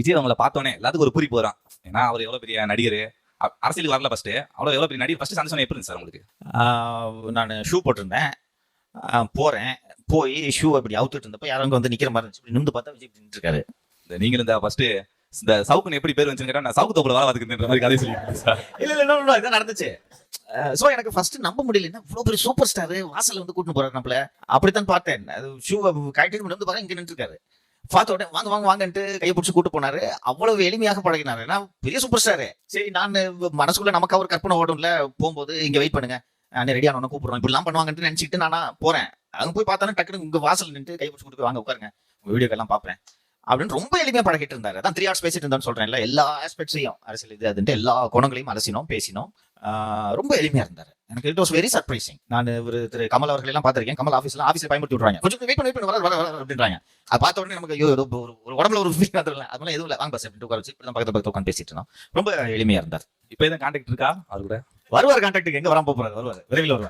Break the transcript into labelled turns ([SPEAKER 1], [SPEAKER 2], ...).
[SPEAKER 1] விஜய் அவங்கள பார்த்தோன்னே எல்லாத்துக்கும் ஒரு குறிப்பு வரும். ஏன்னா அவர் எவ்வளவு பெரிய நடிகர். அரசியலுக்கு வரல ஃபர்ஸ்ட். அவ்வளவு எவ்வளவு பெரிய நடிகர் ஃபர்ஸ்ட் சந்தோஷம் எப்படி இருந்துச்சு சார் உங்களுக்கு?
[SPEAKER 2] நான் ஷூ போட்டிருந்தேன். போறேன். போய் ஷூ அப்படி அவுத்துட்டு இருந்தப்ப யாரும் வந்து நிக்கிற மாதிரி இருந்துச்சு. இப்படி நிமிந்து பார்த்தா விஜய் இப்படி நின்றுருக்காரு.
[SPEAKER 1] நீங்களும் இந்த ஃபர்ஸ்ட் இந்த சவுக்குன்னு எப்படி பேர் வந்துச்சுன்னு கேட்டா நான் சவுக்கு தோப்புல வேலை பார்த்துக்கின்ற மாதிரி கதை சொல்லியிருக்கேன் சார்.
[SPEAKER 2] இல்ல இதான் நடந்துச்சு. சோ எனக்கு ஃபர்ஸ்ட் நம்ப முடியல. என்ன இவ்வளவு பெரிய சூப்பர் ஸ்டார் வாசல்ல வந்து கூட்டிட்டு போறாரு நம்மள. அப்படித்தான் பார்த்தேன். அது ஷூ கட்டிட்டு வந்து பாருங்க இங்க நின்று இருக்காரு. பார்த்த உடனே வாங்க வாங்க வாங்கன்ட்டு கையை பிடிச்சி கூட்டு போனாரு. அவ்வளவு எளிமையாக பழகினாரு. நான் பெரிய சூப்பர் ஸ்டாரு. சரி நான் மனசுக்குள்ள நமக்கு அவர் கற்பனை ஓடும்ல. போகும்போது இங்க வெயிட் பண்ணுங்க, நான் ரெடியான உடனே கூப்பிடுறோம், இப்படிலாம் பண்ணுவாங்கன்னு நினைச்சிட்டு நானா போறேன். அங்க போய் பார்த்தாலும் டக்குனு உங்க வாசல் நின்று கை பிடிச்சி கூட்டு வாங்க உட்காருங்க, உங்க வீடியோ எல்லாம் பாப்பேன் அப்படின்னு ரொம்ப எளிமையா பழகிட்டு இருந்தாரு. அதான் 3 hours பேசிட்டு இருந்தான்னு சொல்றேன்ல. எல்லா ஆஸ்பெக்ட்ஸையும் அரசியல் இது அதுன்ட்டு எல்லா குணங்களையும் அலசினோம், பேசினோம். ரொம்ப எளிமையா இருந்தாரு. எனக்கு இட் வாஸ் வெரி சர்ப்ரைசிங். நான் ஒரு திரு கமல் அவர்கள் எல்லாம் பார்த்திருக்கேன். கமல் ஆஃபீஸ்ல பயன்படுத்தி விடுறாங்க. கொஞ்சம் வெயிட் பண்ணி வர அப்படின்றாங்க. அது பார்த்த உடனே நமக்கு ஒரு உடம்புல ஒரு ஃபீல் வந்துடல. அதனால எதுவும் இல்லை, வாங்க பஸ் அப்படின்னு உட்கார வச்சு இப்படி பக்கத்துல உட்காந்து பேசிட்டு இருந்தோம். ரொம்ப எளிமையா இருந்தார்.
[SPEAKER 1] இப்போ எதுவும் கான்டாக்ட் இருக்கா அவர் கூட?
[SPEAKER 2] வருவார் கான்டாக்டுக்கு. எங்க வராம போறாரு, வருவார், விரைவில் வருவார்.